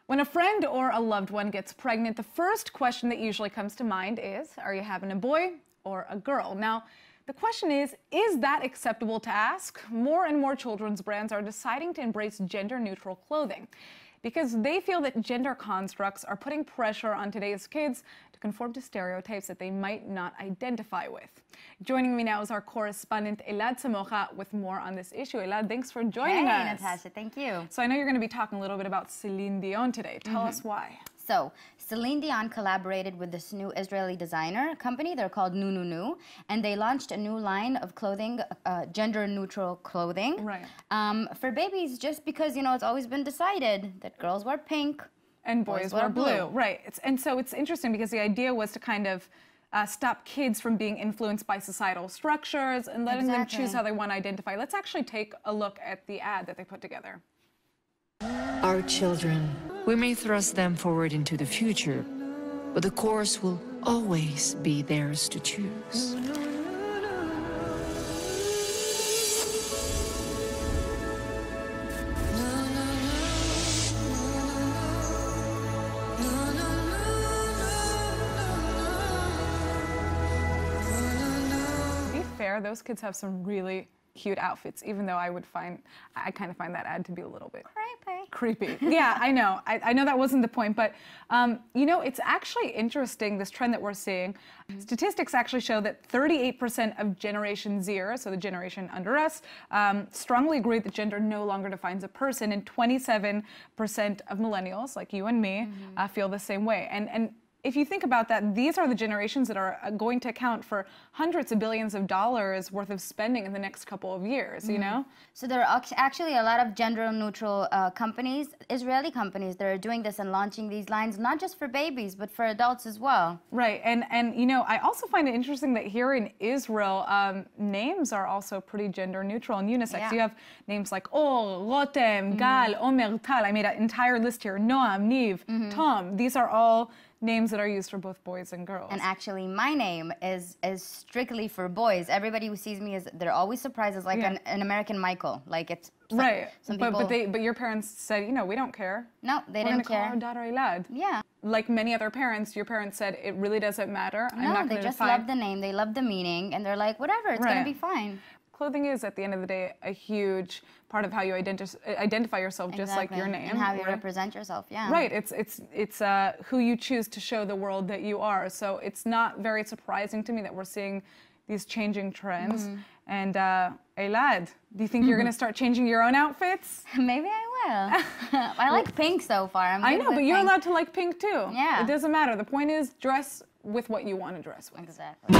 When a friend or a loved one gets pregnant, the first question that usually comes to mind is, are you having a boy or a girl? Now, the question is that acceptable to ask? More and more children's brands are deciding to embrace gender-neutral clothing because they feel that gender constructs are putting pressure on today's kids to conform to stereotypes that they might not identify with. Joining me now is our correspondent Elad Samocha with more on this issue. Elad, thanks for joining us. Hey, Natasha, thank you. So I know you're going to be talking a little bit about Celine Dion today. Tell us why. So, Celine Dion collaborated with this new Israeli designer company. They're called Nu, and they launched a new line of clothing, gender-neutral clothing. Right. For babies, just because, you know, it's always been decided that girls wear pink and boys wear blue. Right. And so it's interesting because the idea was to kind of stop kids from being influenced by societal structures and letting them choose how they want to identify. Let's actually take a look at the ad that they put together. Our children, we may thrust them forward into the future, but the course will always be theirs to choose. To be fair, those kids have some really cute outfits, even though I kind of find that ad to be a little bit creepy. Yeah, I know. I know that wasn't the point, but you know, it's actually interesting, this trend that we're seeing. Statistics actually show that 38% of Generation Z, so the generation under us, strongly agree that gender no longer defines a person, and 27% of millennials, like you and me, feel the same way. And if you think about that, these are the generations that are going to account for hundreds of billions of dollars worth of spending in the next couple of years, you know? So there are actually a lot of gender-neutral companies, Israeli companies, that are doing this and launching these lines, not just for babies, but for adults as well. Right, and you know, I also find it interesting that here in Israel, names are also pretty gender-neutral and unisex. Yeah. You have names like Or, Rotem, Gal, Omer, Tal. I made an entire list here. Noam, Niv, Tom. These are all names that are used for both boys and girls. And actually, my name is strictly for boys. Everybody who sees me they're always surprised as like an American Michael. Like it's right. Some people, but your parents said, you know, we don't care. No, they didn't care. We're gonna call our daughter Elad. Yeah. Like many other parents, your parents said it really doesn't matter. No, I'm not they just love the name. They love the meaning, and they're like, whatever, it's gonna be fine. Clothing is, at the end of the day, a huge part of how you identify yourself, just like your name. And how you represent yourself, yeah. Right, it's who you choose to show the world that you are. So it's not very surprising to me that we're seeing these changing trends. And Elad, do you think you're going to start changing your own outfits? Maybe I will. I like pink so far. I know, but you're allowed to like pink too. Yeah. It doesn't matter. The point is dress with what you want to dress with. Exactly.